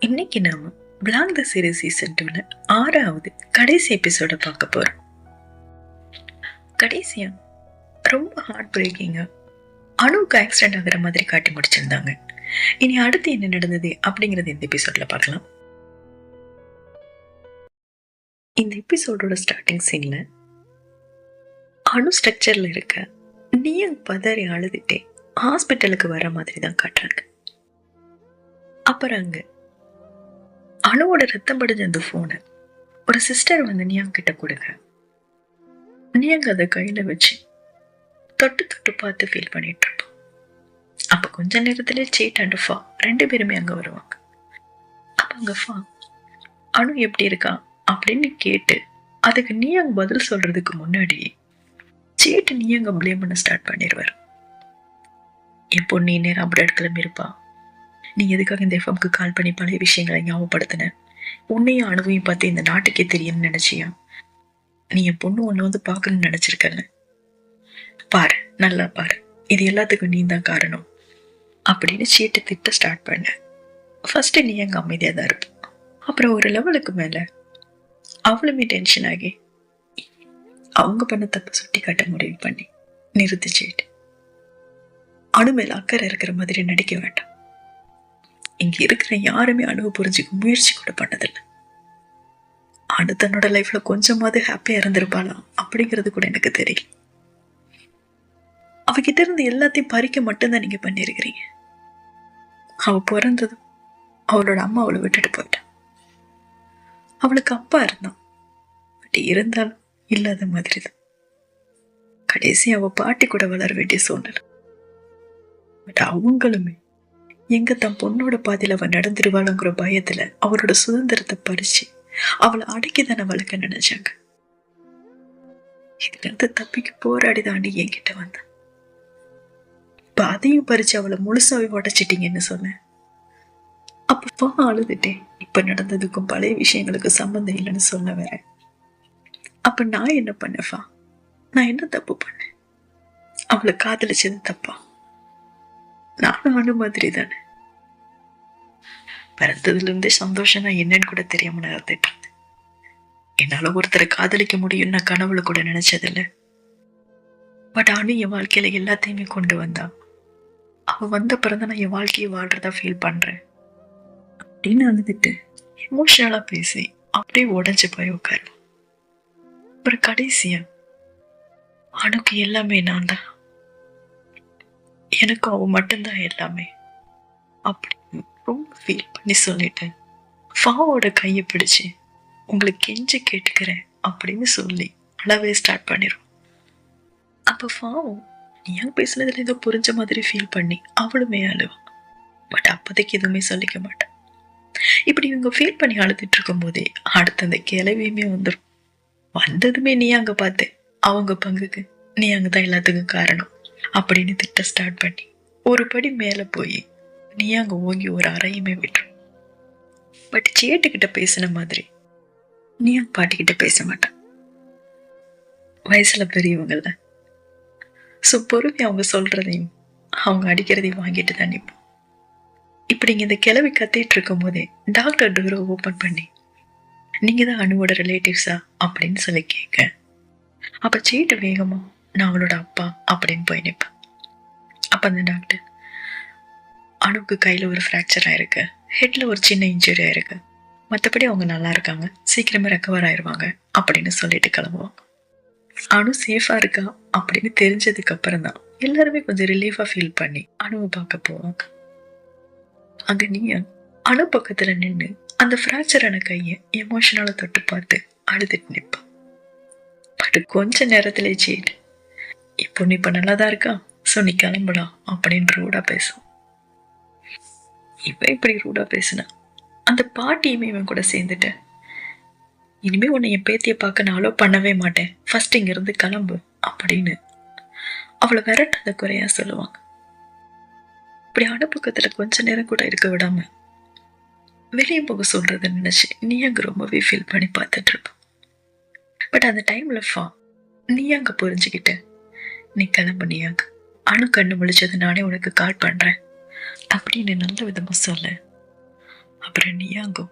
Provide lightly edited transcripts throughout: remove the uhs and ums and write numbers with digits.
இன்னைக்கு நாம பிளாக் த series season 2ல 6வது கடைசி எபிசோட பார்க்க போறோம். கடைசியா ரொம்ப ஹார்ட் பிரேக்கிங்கா அணுவுக்கு ஆக்சிடென்ட் ஆகுற மாதிரி காட்டி முடிச்சிருந்தாங்க. இனி அடுத்து என்ன நடந்தது அப்படிங்கறது இந்த எபிசோட்ல பார்க்கலாம். இந்த எபிசோடோட ஸ்டார்டிங் சீன்ல அணு ஸ்ட்ரக்சர்ல இருக்க நியங் பதறி அழுதுட்டே ஹாஸ்பிட்டலுக்கு வர மாதிரி தான் காட்டுறாங்க. அப்புறம் அங்க அணுவோட ரத்தம் படிஞ்ச அந்த போனை ஒரு சிஸ்டர் வந்து நியாங் கிட்ட கொடுக்க, நியாங் அதை கையில வச்சு தொட்டு தொட்டு பார்த்து ஃபீல் பண்ணிட்டு இருப்போம். அப்ப கொஞ்ச நேரத்திலே சேட் அண்ட் ஃபா 2 பேருமே அங்க வருவாங்க. அப்ப அங்க ஃபா அணு எப்படி இருக்கா அப்படின்னு கேட்டு அதுக்கு நியாங் பதில் சொல்றதுக்கு முன்னாடி சேட்டு நியாங்க பிளேம் பண்ண ஸ்டார்ட் பண்ணிடுவார். என் பொண்ணு நேரம் அப்படி இடத்துல இருப்பா, நீ எதுக்காக இந்த எஃப்எம்க்கு கால் பண்ணி பழைய விஷயங்களை ஞாபகப்படுத்தின, உன்னையும் அணுவையும் பார்த்து இந்த நாட்டுக்கே தெரியும்னு நினைச்சியா, நீ என் பொண்ணு ஒண்ணு வந்து பார்க்கணும்னு நினைச்சிருக்கல, பாரு நல்லா பாரு, இது எல்லாத்துக்கும் நீ தான் காரணம் அப்படின்னு சீட்டு திட்ட ஸ்டார்ட் பண்ண. ஃபர்ஸ்ட் நீ எங்க அமைதியா தான் இருப்ப. அப்புறம் ஒரு லெவலுக்கு மேல அவளுமே டென்ஷன் ஆகி அவங்க பண்ண தப்பு சுட்டி காட்ட முடிவு பண்ணி நிறுத்திச்சுட்டு, அணு மேல அக்கறை இருக்கிற மாதிரி நடிக்க வேண்டாம், இங்க இருக்கிற யாருமே அணுவை புரிஞ்சுக்க முயற்சி கூட பண்ணதில்லை, அணு தன்னோட லைஃப்ல கொஞ்சமாவது ஹாப்பியா இருந்திருப்பாளா அப்படிங்கிறது கூட எனக்கு தெரியல, அவகிட்ட இருந்து எல்லாத்தையும் பறிக்க மட்டும்தான் நீங்க பண்ணிருக்கிறீங்க, அவ பிறந்ததும் அவளோட அம்மா அவளை விட்டுட்டு போயிட்டான், அவளுக்கு அப்பா இருந்தான், பட் இருந்தாலும் இல்லாத மாதிரி தான், கடைசி அவ பாட்டி கூட வளர வேண்டிய சூழ்நிலை, பட் அவங்களுமே எங்க தன் பொண்ணோட பாதையில அவன் நடந்துருவாளுங்கிற பயத்துல அவரோட சுதந்திரத்தை பறிச்சு அவளை அடக்கிதான வளர்க்க நினைச்சாங்க. இதுல இருந்து தப்பிக்க போராடி தாண்டி என்கிட்ட வந்தான். இப்ப அதையும் பறிச்சு அவளை முழுசாவே உடைச்சிட்டீங்கன்னு சொன்னேன். அப்ப அழுதுட்டேன், இப்ப நடந்ததுக்கும் பழைய விஷயங்களுக்கு சம்பந்தம் இல்லைன்னு சொன்ன வேற. அப்ப நான் என்ன பண்ணேன்ப்பா, நான் என்ன தப்பு பண்ணேன், அவளை காதலிச்சது தப்பா, நானும் அணு மாதிரி தானே, பிறந்ததுல இருந்தே சந்தோஷம் நான் என்னன்னு கூட தெரியாம நடந்துட்டு இருந்தேன், என்னால ஒருத்தரை காதலிக்க முடியும் நான் கனவுல கூட நினைச்சதில்ல, பட் அணு என் வாழ்க்கையில எல்லாத்தையுமே கொண்டு வந்தா, அவ வந்த பிறந்த நான் என் வாழ்க்கையை வாழ்றதா ஃபீல் பண்றேன் அப்படின்னு அழுதுட்டு எமோஷனலா பேசி அப்படியே உடஞ்சு போய் உட்காரு. அப்புறம் கடைசியா அணுக்கு எல்லாமே நான் தான், எனக்கும் அவ மட்டும்தான் எல்லாமே அப்படின்னு ரொம்ப ஃபீல் பண்ணி சொல்லிட்டு ஃபாவோட கையை பிடிச்சு உங்களுக்கு கெஞ்சி கேட்டுக்கிறேன் அப்படின்னு சொல்லி அழவே ஸ்டார்ட் பண்ணிடும். அப்ப ஃபாவும் நீங்க பேசுனதுல ஏதோ புரிஞ்ச மாதிரி ஃபீல் பண்ணி அவளுமே அழுவான், பட் அப்போதைக்கு எதுவுமே சொல்லிக்க மாட்டான். இப்படி இவங்க ஃபீல் பண்ணி அழுதுட்டு இருக்கும் போதே அடுத்த அந்த கிளவியுமே வந்துடும். வந்ததுமே நீ அங்க பார்த்து அவங்க பங்குக்கு நீ அங்கதான் எல்லாத்துக்கும் காரணம் அப்படின்னு திட்ட ஸ்டார்ட் பண்ணி ஒரு படி மேல போய் நீ அங்க ஓங்கி ஒரு அறையுமே விட்டுரும். பட் சேட்டுக்கிட்ட பேசின மாதிரி நீ அங்க பாட்டிக்கிட்ட பேச மாட்டான், வயசுல பெரியவங்கல்ல, சோ பொறுமை அவங்க சொல்றதையும் அவங்க அடிக்கிறதையும் வாங்கிட்டு தான் நிற்போம். இப்படி இங்க இந்த கிளவி கத்திட்டு இருக்கும் போதே டாக்டர் டோரை ஓபன் பண்ணி நீங்க தான் அணுவோட ரிலேட்டிவ்ஸா அப்படின்னு சொல்லி கேட்க, அப்ப சேட்டு வேகமா நான் அவளோட அப்பா அப்படின்னு போய் நிற்பேன். அப்ப அந்த டாக்டர் அணுவுக்கு கையில ஒரு ஃப்ராக்சர் ஆயிருக்கு, ஹெட்ல ஒரு சின்ன இன்ஜுரி ஆயிருக்கு, மற்றபடி அவங்க நல்லா இருக்காங்க, சீக்கிரமே ரெக்கவர் ஆயிடுவாங்க அப்படின்னு சொல்லிட்டு கிளம்புவாங்க. அணு சேஃபா இருக்கா அப்படின்னு தெரிஞ்சதுக்கு அப்புறம் தான் எல்லாருமே கொஞ்சம் ரிலீஃபா ஃபீல் பண்ணி அணுவை பார்க்க போவாங்க. அங்க நீ அணு பக்கத்துல நின்று அந்த ஃப்ராக்சரான கையை எமோஷனலா தொட்டு பார்த்து அழுதுட்டு நிற்பான். பட் கொஞ்ச நேரத்திலே சேட்டு இப்போ நீ இப்ப நல்லாதான் இருக்கா, சோ நீ கிளம்பலாம் அப்படின்னு ரூடா பேசும். இவன் இப்படி ரூடா பேசுனா அந்த பாட்டியுமே இவன் கூட சேர்ந்துட்ட, இனிமே உன்னை என் பேத்திய பார்க்க நான் அலோ பண்ணவே மாட்டேன், ஃபர்ஸ்ட் இங்க இருந்து கிளம்பு அப்படின்னு அவளை விரட்டத குறையா சொல்லுவாங்க. இப்படி அனுபவத்துல கொஞ்ச நேரம் கூட இருக்க விடாம வெளியே போக சொல்றத நினைச்சு நீ அங்க ரொம்பவே ஃபீல் பண்ணி பார்த்துட்டு இருப்ப. பட் அந்த டைம்ல நீ அங்க புரிஞ்சுக்கிட்ட, நீ கிளம்பு, நீ அங்க அணு கண்ணு முழிச்சது நானே உனக்கு கால் பண்றேன் அப்படின்னு நல்ல விதமா சொல்ல அப்புறம் நீயாங்கும்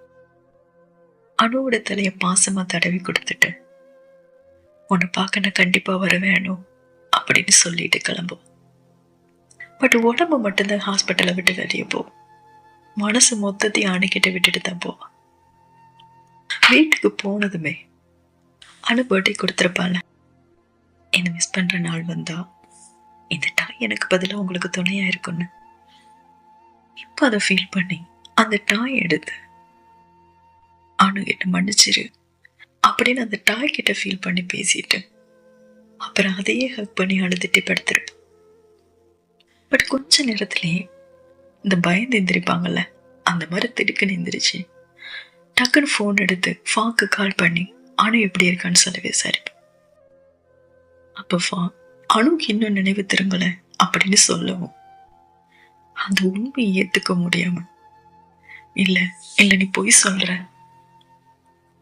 அணுவோட தலைய பாசமா தடவி கொடுத்துட்டு உன்னை பார்க்க நான் கண்டிப்பா வருவேன் அப்படின்னு சொல்லிட்டு கிளம்பும். பட் உடம்பு மட்டும்தான் ஹாஸ்பிட்டலை விட்டு வெளியே போகும். மனசு மொத்தத்தையும் அணுகிட்ட விட்டுட்டு தான் போவான். வீட்டுக்கு போனதுமே அணு பர்த்டே கொடுத்துருப்பால, என்ன மிஸ் பண்ற நாள் வந்தா இந்த டாய் எனக்கு பதிலாக உங்களுக்கு துணையா இருக்குன்னு இப்ப அதை ஃபீல் பண்ணி அந்த டாய் எடுத்து அணு கிட்ட மன்னிச்சிரு அப்படின்னு அந்த டாய் கிட்ட ஃபீல் பண்ணி பேசிட்டு அப்புறம் அதையே ஹக் பண்ணி அழுதுட்டு படுத்துரு. பட் கொஞ்ச நேரத்திலேயே இந்த பயந்து எந்திரிப்பாங்கல்ல, அந்த மாதிரி திடுக்குன்னு எந்திரிச்சு டக்குன்னு ஃபோன் எடுத்து ஃபாக்கு கால் பண்ணி அணு எப்படி இருக்கான்னு சொல்லி விசாரிப்பேன். அப்ப ஃபா அணுக்கு இன்னும் நினைவு திரும்பல அப்படின்னு சொல்லவும் அந்த உண்மையை ஏத்துக்க முடியாம, இல்ல இல்ல நீ பொய் சொல்ற,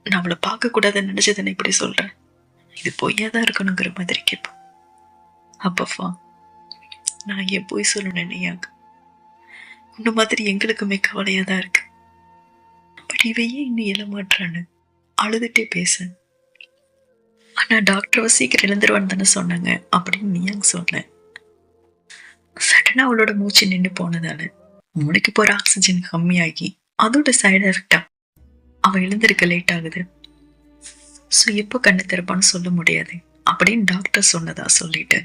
நான் அவளை பார்க்க கூடாதுன்னு நினைச்சதுன்னு இப்படி சொல்றேன், இது பொய்யாதான் இருக்கணுங்கிற மாதிரி கேட்போம். அப்பஃபா நான் ஏன் பொய் சொல்லணும் நீயாங்க, உன்ன மாதிரி எங்களுக்குமே கவலையா தான் இருக்கு. பட் இவையே இன்னும் எழமாட்டான்னு அழுதுட்டே பேச, ஆனா டாக்டர் சீக்கிரம் எழுந்துருவான்னு தானே சொன்னாங்க அப்படின்னு நீயாங்க சொன்னேன். சடனா அவளோட மூச்சு நின்று போனதால மூளைக்கு போற ஆக்சிஜன் கம்மியாகி அதோட சைடு எஃபெக்டா அவ எழுந்திருக்க லேட் ஆகுது. ஸோ எப்போ கண்ணு திறப்பான்னு சொல்ல முடியாது அப்படின்னு டாக்டர் சொன்னதா சொல்லிட்டு,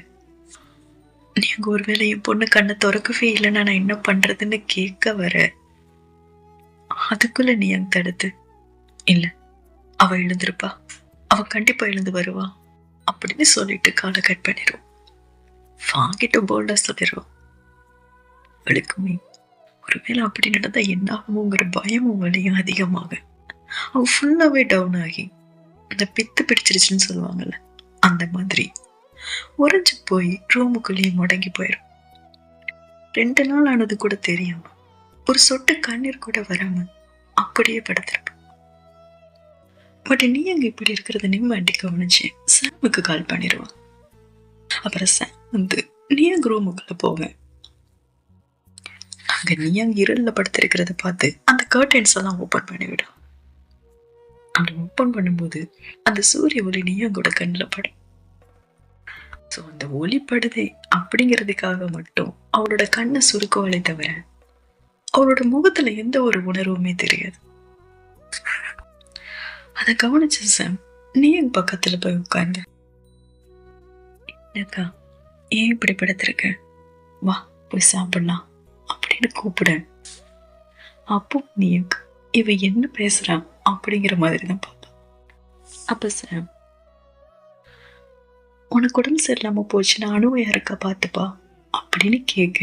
நீங்க ஒருவேளை என் பொண்ணு கண்ணை திறக்கவே இல்லைன்னா நான் என்ன பண்றதுன்னு கேட்க வர, அதுக்குள்ள நீ அங்க தடுத்து, இல்ல அவ எழுந்திருப்பா, அவ கண்டிப்பா எழுந்து வருவா அப்படின்னு சொல்லிட்டு காலை கட் பண்ணிடுவோம். வாங்கிட்டு போல்டா சொல்லிடுவோம். அவளுக்குமே ஒருவேளை அப்படி நடந்தா என்ன ஆகுமோங்கிற பயமும் வலியும் அதிகமாக அவ ஃபுல்லாவே டவுன் ஆகி அந்த பித்து பிடிச்சிருச்சுன்னு சொல்லுவாங்கல்ல, அந்த மாதிரி உறைஞ்சு போய் ரூமுக்குள்ளேயே முடங்கி போயிடும். 2 நாள் ஆனது கூட தெரியாம, ஒரு சொட்டு கண்ணீர் கூட வராம அப்படியே படுத்திருப்ப. பட் நீ அங்க இப்படி இருக்கிறத நிம்மதி கவனிச்சு சாமுக்கு கால் பண்ணிடுவான். அப்புறம் சாம் வந்து நீ அங்க ரூமுக்குள்ள போவேன். அங்க நீ அங்க இருள்ல படுத்திருக்கிறத பார்த்து அந்த கர்டன்ஸ் எல்லாம் ஓபன் பண்ணிவிடும். அப்படி ஓப்பன் பண்ணும்போது அந்த சூரிய ஒளி நீயங்கோட கண்ணில் படும். ஸோ அந்த ஒளி படுதே அப்படிங்கிறதுக்காக மட்டும் அவளோட கண்ணை சுருக்கவளை தவிர அவளோட முகத்துல எந்த ஒரு உணர்வுமே தெரியாது. அதை கவனிச்ச சாம் நீ என் பக்கத்துல போய் உட்கார்ந்து, என்னக்கா ஏன் இப்படி படுத்திருக்க, வா போய் சாப்பிடலாம் அப்படின்னு கூப்பிட, அப்போ நீ இவ என்ன பேசுறான் அப்படிங்கிற மாதிரி தான் பார்ப்பேன். அப்ப சாம், உனக்கு உடம்பு சரியில்லாம போச்சுன்னா அணுவை யாருக்கா பார்த்துப்பா அப்படின்னு கேட்க,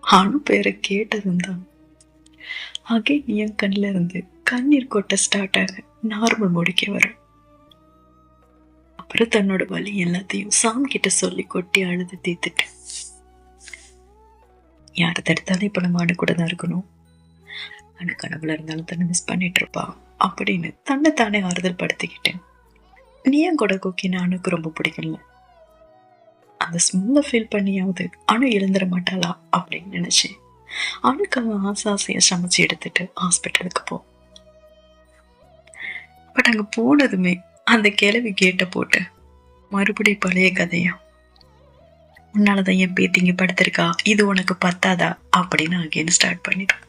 அணு பேரை கேட்டதும் தான் ஆகே நீ என் கண்ணில் இருந்து கண்ணீர் கொட்ட ஸ்டார்ட் ஆக நார்மல் முடிக்க வரும். அப்புறம் தன்னோட வலி எல்லாத்தையும் சாம் கிட்ட சொல்லி கொட்டி அழுது தீர்த்துட்டு, யாரை தடுத்தாலும் இப்ப நம்ம அணு கூட தான் இருக்கணும், அணு கனவுல இருந்தாலும் தன்னை மிஸ் பண்ணிட்டு இருப்பா அப்படின்னு தன்னை தானே ஆறுதல் படுத்திக்கிட்டேன். நீ என் கூட கோக்கின்னு அணுக்கு ரொம்ப பிடிக்கல, அந்த ஸ்மெல்ல ஃபீல் பண்ணியாவது அணு எழுந்துட மாட்டாளா அப்படின்னு நினைச்சேன். அணுக்கு அவன் ஆசையா சமைச்சு எடுத்துட்டு ஹாஸ்பிட்டலுக்கு போ. பட் அங்க போனதுமே அந்த கிழவி கேட்ட போட்டு மறுபடியும் பழைய கதையா, உன்னாலதான் என் பேத்திங்க படுத்திருக்கா, இது உனக்கு பத்தாதா அப்படின்னு அங்கேன்னு ஸ்டார்ட் பண்ணிடும்.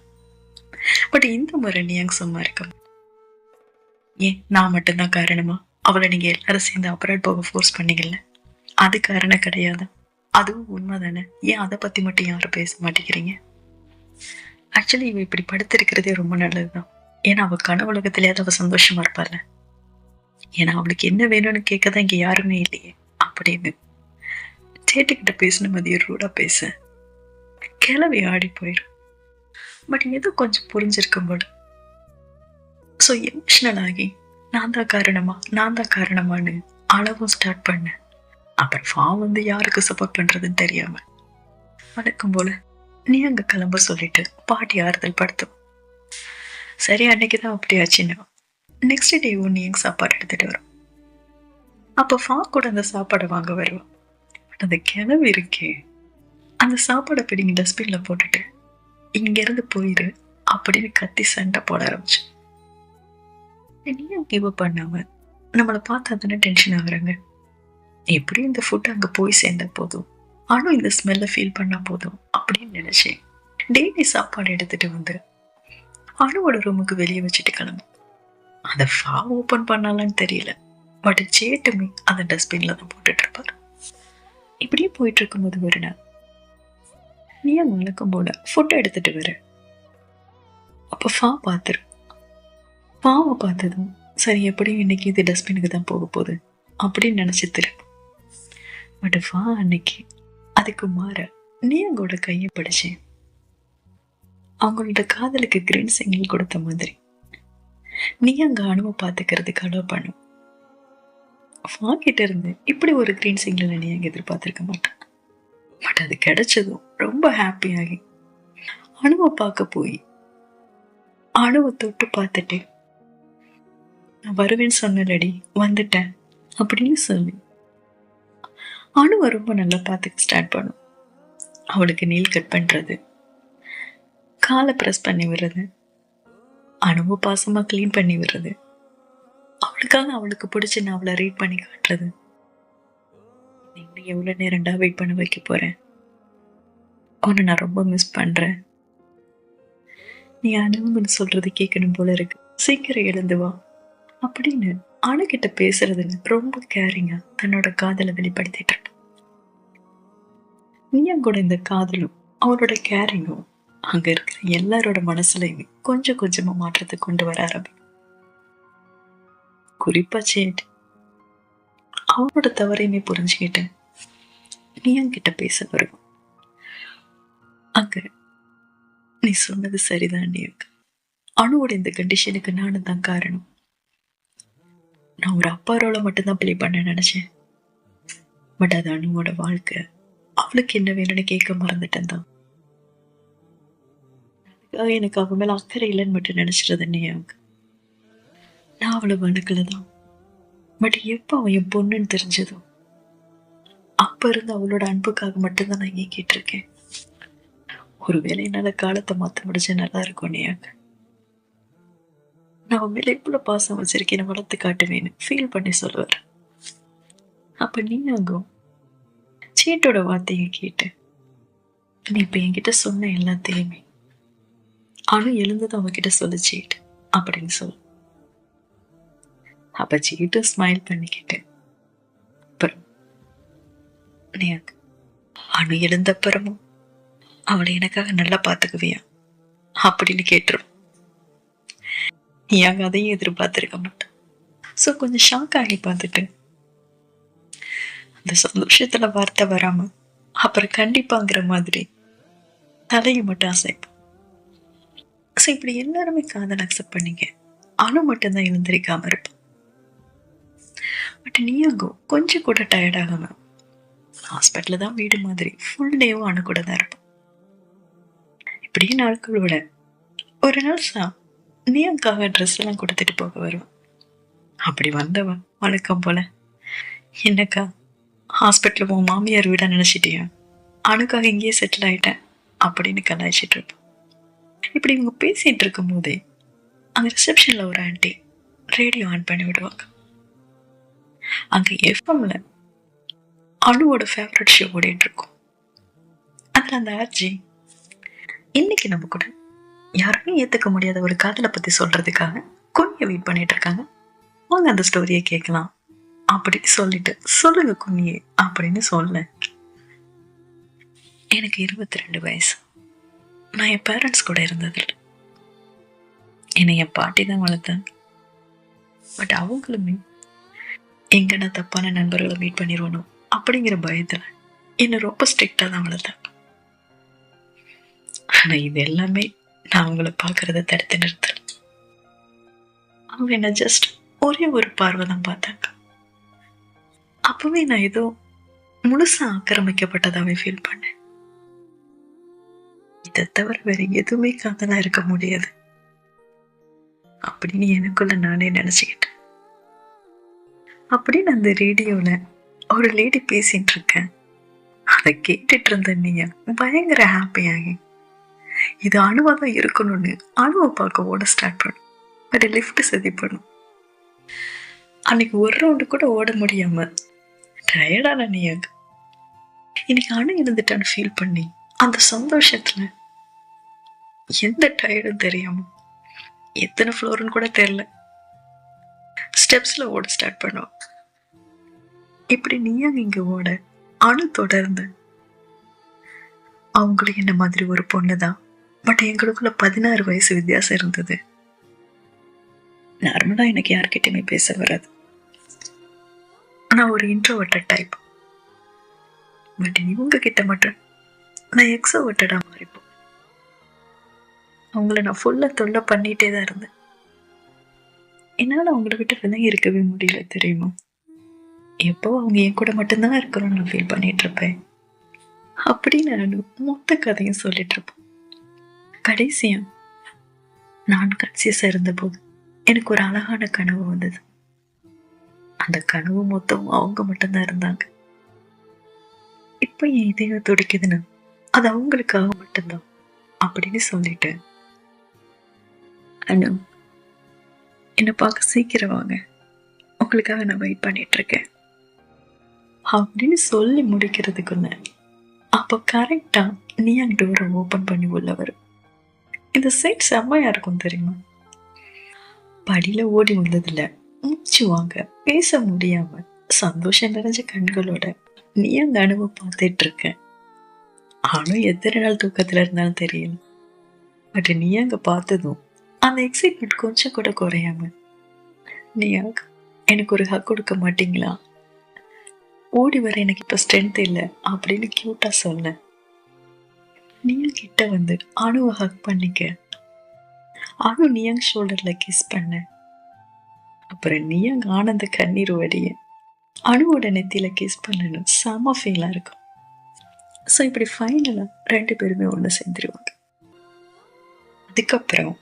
பட் இந்த முறை நீ அங்க சும்மா இருக்க, ஏன் நான் மட்டும்தான் காரணமா, அவளை நீங்க எல்லாரும் சேர்ந்து அப்ராட் போக ஃபோர்ஸ் பண்ணீங்கல்ல, அது காரணம் கிடையாது, அதுவும் உண்மை தானே, ஏன் அதை பத்தி மட்டும் யாரும் பேச மாட்டேங்கிறீங்க. ஆக்சுவலி இவ இப்படி படுத்திருக்கிறதே ரொம்ப நல்லதுதான், ஏன்னா அவ கனவுலகத்திலேயாவது அவ சந்தோஷமா இருப்பாள், ஏன்னா அவளுக்கு என்ன வேணும்னு கேட்கதான் இங்க யாருமே இல்லையே அப்படின்னு சேட்டுக்கிட்ட பேசின மதியம் ரூடா பேச கிளவி ஆடி போயிடும். பட் ஏதோ கொஞ்சம் புரிஞ்சிருக்கும் போது ஸோ எமோஷனல் ஆகி நான் தான் காரணமான்னு அளவும் ஸ்டார்ட் பண்ண. அப்புறம் ஃபார்ம் வந்து யாருக்கு சப்போர்ட் பண்றதுன்னு தெரியாம வணக்கம் போல நீ அங்க கிளம்ப சொல்லிட்டு பாட்டி ஆறுதல் படுத்தும். சரி அன்னைக்குதான் அப்படி ஆச்சுன்னா நெக்ஸ்ட் டே நீ எங்க சாப்பாடு எடுத்துட்டு வரும். அப்ப ஃபா கூட அந்த சாப்பாடை வாங்க வருவான். அந்த கிளம்பி இருக்கே, அந்த சாப்பாடை பிடிங்க டஸ்ட்பின்ல போட்டுட்டு இங்க இருந்து போயிரு அப்படின்னு கத்தி சண்டை போட ஆரம்பிச்சு. நீயும் கிவ் அப் பண்ணாம நம்மளை பார்த்தா தானே டென்ஷன் ஆகுறாங்க. எப்படியும் இந்த ஃபுட் அங்க போய் சேர்ந்த போதும், ஆனும் இந்த ஸ்மெல்ல ஃபீல் பண்ணா போதும் அப்படின்னு நினைச்சேன். டெய்லி சாப்பாடு எடுத்துட்டு வந்து அனுவோட ரூமுக்கு வெளியே வச்சுட்டு கிளம்பு. அந்த ஃபா ஓபன் பண்ணலான்னு தெரியல, பட் சேட்டுமே அந்த டஸ்ட்பின்ல தான் போட்டுட்டு இருப்பாரு. இப்படியே போயிட்டு இருக்கும்போது ஒரு நாள் நீ வழக்கம் போல ஃபுட் எடுத்துட்டு வர. அப்ப ஃபா பாத்துரு. ஃபாவை பார்த்ததும் சரி எப்படியும் இன்னைக்கு இது டஸ்ட்பினுக்கு தான் போக போகுது அப்படின்னு நினைச்சு திரும்ப. பட் ஃபா அன்னைக்கு அதுக்கு மாற நீங்கோட கையை படிச்சேன். அவங்களோட காதலுக்கு கிரீன் சிக்னல் கொடுத்த மாதிரி நீ அங்க அணுவை பார்த்துக்கிறதுக்கு அலோ பண்ணும். ஃபா கிட்ட இருந்து இப்படி ஒரு கிரீன் சிக்னல் நீ அங்க எதிர்பார்த்திருக்க மாட்டேன். பட் அது கிடைச்சதும் ரொம்ப ஹாப்பியாகி அணுவை பார்க்க போய் அணுவை தொட்டு பார்த்துட்டு நான் வருவேன்னு சொன்னலடி வந்துட்டேன் அப்படின்னு சொல்லி அணுவை ரொம்ப நல்லா பார்த்துக்க ஸ்டார்ட் பண்ணும். அவளுக்கு நீல் கட் பண்றது, காலை ப்ரெஸ் பண்ணி விடுறது, அணுவை பாசமா கிளீன் பண்ணி விடுறது, அவளுக்காக அவளுக்கு பிடிச்ச நான் அவளை ரீட் பண்ணி காட்டுறது. நீங்க எவ்வளவு நேரம்டா வெயிட் பண்ண வைக்க போறேன், உன்னை நான் ரொம்ப மிஸ் பண்றேன், நீ அணுவுன்னு சொல்றது கேட்கணும் போல இருக்கு, சீக்கிரம் எழுந்து வா அப்படின்னு அணுகிட்ட பேசுறதுன்னு ரொம்ப கேரிங்கா தன்னோட காதலை வெளிப்படுத்திட்டு இருக்க. நீங்கூட இந்த காதலும் அவரோட கேரிங்கும் அங்க இருக்கிற எல்லாரோட மனசுலையுமே கொஞ்சம் கொஞ்சமா மாற்றத்தை கொண்டு வர ஆரம்பிக்கும். குறிப்பா சேட் அவனோட தவறையுமே புரிஞ்சுக்கிட்டு நீ என்கிட்ட பேச வரும். அங்க நீ சொன்னது சரிதான், நீ அணுவோட இந்த கண்டிஷனுக்கு நானும் தான் காரணம். நான் ஒரு அப்பா ரோலை மட்டும்தான் பிளே பண்ண நினைச்சேன். பட் அது அணுவோட வாழ்க்கை, அவளுக்கு என்ன வேணும்னு கேட்க மறந்துட்டேன் தான். அதுக்காக எனக்கு அவ மேல அக்கறை இல்லைன்னு மட்டும் நினைச்சிருது நீ அவங்க. நான் அவளை வணக்கலதான். பட் எப்ப அவன் என் பொண்ணுன்னு தெரிஞ்சதோ அப்ப இருந்து அவளோட அன்புக்காக மட்டும்தான் நான் இயக்கிட்டு இருக்கேன். ஒருவேளை என்னால காலத்தை மாத்த முடிஞ்ச நல்லா இருக்கும் நீங்க. நான் அவன் மேல எவ்வளவு பாசம் வச்சிருக்கேன்னு வளர்த்து காட்டுவேன்னு ஃபீல் பண்ணி சொல்லுவார். அப்ப நீ அங்கும் சேட்டோட வார்த்தையை கேட்டு நீ இப்ப என்கிட்ட சொன்ன எல்லாத்தையுமே அணு எழுந்தது அவகிட்ட சொல்லு சேட் அப்படின்னு சொல்லு. அப்ப சீட்டு ஸ்மைல் பண்ணிக்கிட்டு அப்புறம் நீ அணு எழுந்தப்புறமும் அவளை எனக்காக நல்லா பாத்துக்குவியா அப்படின்னு கேட்டுரும். நீ அங்க அதையும் எதிர்பார்த்திருக்க மாட்டேன். சோ கொஞ்சம் ஷாக் ஆகி பார்த்துட்டு அந்த சந்தோஷத்துல வார்த்தை வராம அப்புறம் கண்டிப்பாங்கிற மாதிரி தலையை மட்டும் அசைப்போம். சோ இப்படி எல்லாருமே காதல் அக்செப்ட் பண்ணீங்க, அணு மட்டும்தான் எழுந்திருக்காம இருப்பான். பட் நீ அங்கோ கொஞ்சம் கூட டயர்ட் ஆகாம ஹாஸ்பிட்டல்ல தான் வீடு மாதிரி ஃபுல் டேவும் அணு கூட தான் இருப்பான். இப்படியே நாட்களோட ஒரு நாள் நீ அங்காக ட்ரெஸ் எல்லாம் கொடுத்துட்டு போக வருவான். அப்படி வந்தவன் வழக்கம் போல என்னக்கா ஹாஸ்பிட்டல் உன் மாமியார் வீடா நினைச்சிட்டியா, அணுக்காக இங்கேயே செட்டில் ஆயிட்டேன் அப்படின்னு கலாய்ச்சிட்டு இருப்பான். இப்படி இவங்க பேசிட்டு இருக்கும் போதே அங்க ரிசப்ஷன்ல ஒரு ஆன்டி ரேடியோ ஆன் பண்ணி விடுவாங்க. அங்க எஃப்எம்ல அணுவோட ஃபேவரட் ஷோ ஓடிட்டு இருக்கும். அதுல அந்த ஆர்ஜி இன்னைக்கு நம்ம கூட யாருமே ஏத்துக்க முடியாத ஒரு காதலை பத்தி சொல்றதுக்காக குனிய வெயிட் பண்ணிட்டு இருக்காங்க, வாங்க அந்த ஸ்டோரியை கேட்கலாம் அப்படின்னு சொல்லிட்டு சொல்லுங்க குனியே அப்படின்னு சொல்ல. எனக்கு 22 வயசு. நான் என் பேரண்ட்ஸ் கூட இருந்ததில்லை. என்னை என் பாட்டி தான் வளர்த்தாங்க. பட் அவங்களுமே எங்க நான் தப்பான நண்பர்களை மீட் பண்ணிடுவணும் அப்படிங்கிற பயத்துல என்னை ரொம்ப ஸ்ட்ரிக்டா தான் வளர்த்தாங்க. ஆனா இது எல்லாமே நான் அவங்கள பாக்குறத தடுத்து நிறுத்தல. அவங்க என்ன ஜஸ்ட் ஒரே ஒரு பார்வை தான் பார்த்தாங்க. அப்பவே நான் ஏதோ முழுசா ஆக்கிரமிக்கப்பட்டதாவே ஃபீல் பண்ணேன். இதை தவிர வேற எதுவுமே காதலா இருக்க முடியாது அப்படின்னு எனக்குள்ள நானே நினைச்சுக்கிட்டேன். அப்படின்னு அந்த ரேடியோல ஒரு லேடி பேசிட்டு இருக்கேன். அதை கேட்டுட்டு இருந்த நீங்க பயங்கர ஹாப்பியாகி இது அணுவா தான் இருக்கணும்னு அணுவை பார்க்க ஓட ஸ்டார்ட் பண்ணும். பட் லிஃப்ட் சதி பண்ணும். அன்னைக்கு ஒரு ரவுண்டு கூட ஓட முடியாம டயர்டான நியாங் இன்னைக்கு அணு இருந்துட்டான்னு ஃபீல் பண்ணி அந்த சந்தோஷத்துல எந்த டயர்டும் தெரியாம எத்தனை ஃப்ளோர்னு கூட தெரியல ஸ்டெப்ஸ்ல ஓட ஸ்டார்ட் பண்ணோம். இப்படி நியாங் இங்க ஓட அணு தொடர்ந்து அவங்களும் என்ன மாதிரி ஒரு பொண்ணுதான். பட் எங்களுக்குள்ள 16 வயசு வித்தியாசம் இருந்தது. நார்மலா எனக்கு யார்கிட்டயுமே பேச வராது. நான் ஒரு இன்ட்ரோவர்ட்டட் டைப். பட் இவங்க கிட்ட மட்டும் நான் எக்ஸோவர்ட்டடா மாறிப்போம். அவங்கள நான் ஃபுல்லா தொல்லை பண்ணிட்டே தான் இருந்தேன். என்னால அவங்கள விட்டு விலகி இருக்கவே முடியல தெரியுமா. எப்போ அவங்க என் கூட மட்டும்தான் இருக்கிறோம்னு நான் ஃபீல் பண்ணிட்டு இருப்பேன். அப்படின்னு நான் மொத்த கதையும் சொல்லிட்டு இருப்பேன். கடைசியா நான் கன்சியஸா இருந்தபோது எனக்கு ஒரு அழகான கனவு வந்தது. அந்த கனவு மொத்தம் அவங்க மட்டும்தான் இருந்தாங்க. இப்ப என் இதயம் துடிக்குதுன்னு அது அவங்களுக்காக மட்டும்தான் அப்படின்னு சொல்லிட்டு, அனு என்னை பார்க்க சீக்கிரம் வாங்க, உங்களுக்காக நான் வெயிட் பண்ணிட்டு இருக்கேன் அப்படின்னு சொல்லி முடிக்கிறதுக்குள்ள அப்போ கரெக்டா நியாங் டோரை ஓபன் பண்ணி உள்ள வரும். இந்த சைட் செம்மையா இருக்கும் தெரியுமா. படியில ஓடி வந்ததுல மூச்சு வாங்க பேச முடியாம சந்தோஷம் நிறைஞ்ச கண்களோட நியாங் அணுவை பார்த்துட்டு இருக்கேன். அணு எத்தனை நாள் தூக்கத்துல இருந்தாலும் தெரியல. பட் நியாங்க பார்த்ததும் அந்த எக்ஸைட்மெண்ட் கொஞ்சம் கூட குறையாம, நியாங் எனக்கு ஒரு ஹக் கொடுக்க மாட்டீங்களா, ஓடி வர எனக்கு இப்ப ஸ்ட்ரென்த் இல்லை அப்படின்னு கியூட்டா சொல்ல, நியாங் கிட்ட வந்து அணுவை ஹக் பண்ணிக்க, அணு நியாங் ஷோல்டர்ல கிஸ் பண்ண, அப்புறம் நியாங் ஆனந்த கண்ணீர் வடிய அணுவோட நெத்தியில கிஸ் பண்ணணும். செம ஃபீலா இருக்கும். ஸோ இப்படி ஃபைனலா 2 பேருமே ஒன்று சேர்ந்துருவாங்க. அதுக்கப்புறம்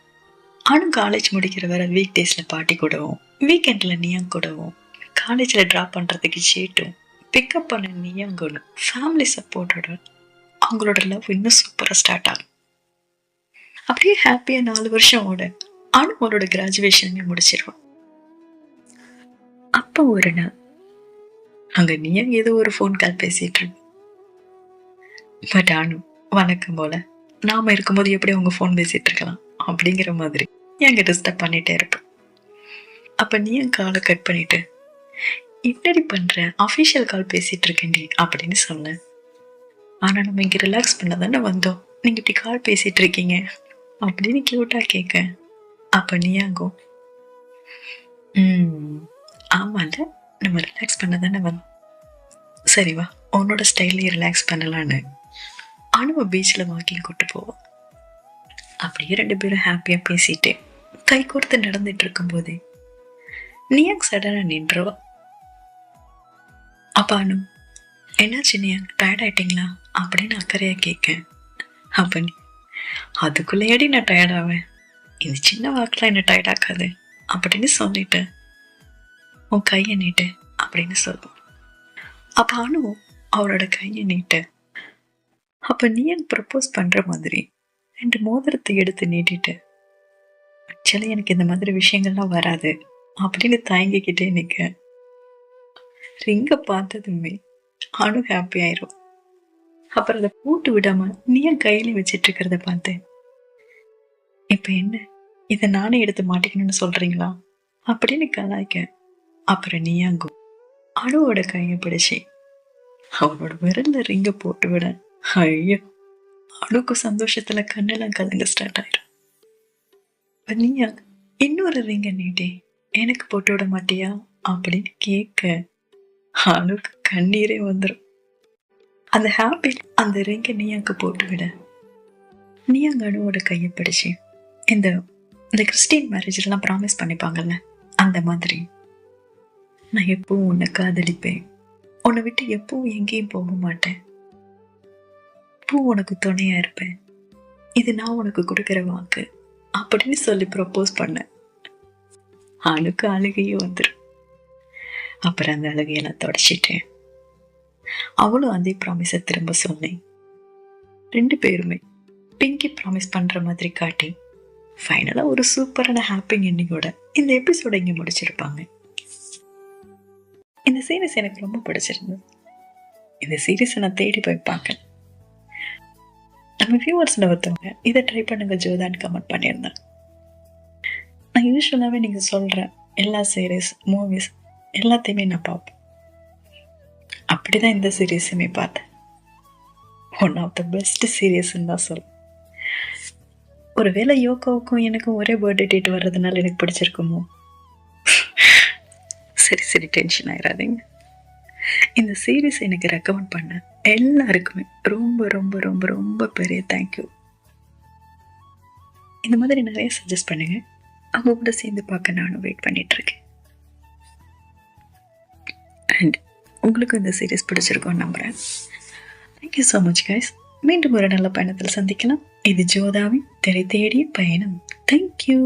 அணு காலேஜ் முடிக்கிற வர வீக் டேஸ்ல பாட்டி கூடவும் வீக்கெண்ட்ல நியாங் கூடவும் காலேஜ்ல ட்ராப் பண்றதுக்கு சீட்டும் பிக்கப் பண்ண நியாங்கோன்னு ஃபேமிலி சப்போர்ட்டோட அவங்களோட லவ் இன்னும் சூப்பரா ஸ்டார்ட் ஆகும். அப்படியே ஹாப்பியா 4 வருஷம் ஓட அணு அவளோட கிராஜுவேஷன் முடிச்சிருவான். அப்ப ஒரு நாள் அங்க நியாங் ஏதோ ஒரு ஃபோன் கால் பேசிட்டு இருக்கு. பட் அணு வணக்கம் போல நாம இருக்கும்போது எப்படி அவங்க ஃபோன் பேசிட்டு இருக்கலாம் அப்படிங்கிற மாதிரி எங்க டிஸ்டர்ப் பண்ணிட்டே இருப்பேன். அப்ப நியாங் காலை கட் பண்ணிட்டு, என்னடி பண்ற, அஃபிஷியல் கால் பேசிட்டு இருக்கேன்டி அப்படின்னு சொன்னேன். ஆனா நம்ம இங்க ரிலாக்ஸ் பண்ண தானே வந்தோம், நீங்க இப்படி கால் பேசிட்டு இருக்கீங்க அப்படின்னு கியூட்டா கேட்க, அப்ப நியாங்கும் ஆமால நம்ம ரிலாக்ஸ் பண்ண தானே வந்தோம், சரி வா உன்னோட ஸ்டைல்லையே ரிலாக்ஸ் பண்ணலான்னு அணுவை பீச்சில் வாக்கிங் கூட்டு போவோம். அப்படியே 2 பேரும் ஹாப்பியா பேசிட்டு கை கோர்த்து நடந்துட்டு இருக்கும் போதே நியாங் சடனா நின்றுவா. அப்ப அனு என்னாச்சு நியாங், டயர்ட் ஆயிட்டீங்களா அப்படின்னு அக்கறையா கேட்க, அப்ப நீ அதுக்குள்ளேயடி நான் டயர்ட் ஆவேன், இந்த சின்ன வாக்கெல்லாம் என்ன டயர்ட் ஆக்காது அப்படின்னு சொல்லிட்டு உன் கையை நீட்டு அப்படின்னு சொல்லுவோம். அப்ப அனு அவளோட கையை நீட்டு, அப்ப நியாங் ப்ரப்போஸ் பண்ற மாதிரி 2 மோதிரத்தை எடுத்து நீட்டிட்டு, ஆக்சுவலி எனக்கு இந்த மாதிரி விஷயங்கள்லாம் வராது அப்படின்னு தயங்கிக்கிட்டே நிக்க, ரிங்க பார்த்ததுமே அணு ஹாப்பி ஆயிரும். அப்புறம் அதை போட்டு விடாம நியாங் கையில வச்சிட்டு இருக்கிறத பார்த்தேன். இப்ப என்ன, இதை நானே எடுத்து மாட்டிக்கணும்னு சொல்றீங்களா அப்படின்னு கலாய்க்க, அப்புறம் நியாங்கும் அணுவோட கையை பிடிச்சி அவனோட விரல்ல ரிங்க போட்டு விட, ஐயோ அணுக்கு சந்தோஷத்துல கண்ணெல்லாம் கலங்க ஸ்டார்ட் ஆயிடும். நீயா இன்னொரு ரிங்க நீட்டி எனக்கு போட்டு விட மாட்டியா அப்படின்னு கேட்க, அணுக்கு கண்ணீரே வந்துடும். அந்த ஹாப்பி அந்த ரிங்க நீயாக்கு போட்டு விட, நீயாங்க அணுவோட கையை பிடிச்சு இந்த கிறிஸ்டின் மேரேஜ்லாம் ப்ராமிஸ் பண்ணிப்பாங்கல்ல அந்த மாதிரி, நான் எப்பவும் உன்னை காதலிப்பேன், உன்னை விட்டு எப்பவும் எங்கேயும் போக மாட்டேன், உனக்கு துணையா இருப்பேன், இது நான் உனக்கு கொடுக்கிற வாக்கு அப்படின்னு சொல்லி ப்ரப்போஸ் பண்ண, அணுக்கு அழுகையே வந்துடும். அப்புறம் அந்த அழுகையெல்லாம் தொடச்சிட்டேன். அவளும் அதே ப்ராமிஸை திரும்ப சொன்னேன். 2 பேருமே பிங்கி ப்ராமிஸ் பண்ணுற மாதிரி காட்டி ஃபைனலாக ஒரு சூப்பரான ஹாப்பி எண்டிங்கோட இந்த எபிசோட இங்கே முடிச்சிருப்பாங்க. இந்த சீரீஸ் எனக்கு ரொம்ப பிடிச்சிருந்தது. இந்த சீரீஸை நான் தேடி போய் பார்க்கல. நம்ம வியூவர்ஸில் ஒருத்தவங்க இதை ட்ரை பண்ணுங்க ஜோதான்னு கமெண்ட் பண்ணியிருந்தேன். நான் யூஸ்வலாகவே நீங்கள் சொல்கிற எல்லா சீரீஸ் மூவிஸ் எல்லாத்தையுமே நான் பார்ப்பேன். அப்படி தான் இந்த சீரீஸுமே பார்த்தேன். ஒன் ஆஃப் த பெஸ்ட் சீரீஸ்ன்னு தான் சொல்லுவேன். ஒருவேளை யோகாவுக்கும் எனக்கும் ஒரே பர்த்டே டேட் வர்றதுனால எனக்கு பிடிச்சிருக்குமோ? சரி சரி, டென்ஷன் ஆயிடாதீங்க. இந்த சீரீஸ் எனக்கு ரெக்கமெண்ட் பண்ண எல்லாருக்குமே ரொம்ப ரொம்ப ரொம்ப ரொம்ப பெரிய தேங்க்யூ. இந்த மாதிரி நிறைய சஜஸ்ட் பண்ணுங்க. அவங்க கூட சேர்ந்து பார்க்க நானும் வெயிட் பண்ணிட்டு இருக்கேன். அண்ட் உங்களுக்கும் இந்த சீரீஸ் பிடிச்சிருக்கோன்னு நம்புறேன். Thank you so much guys. மீண்டும் ஒரு நல்ல பயணத்தில் சந்திக்கலாம். இது ஜோதாவின் திரை தேடிய பயணம். தேங்க்யூ.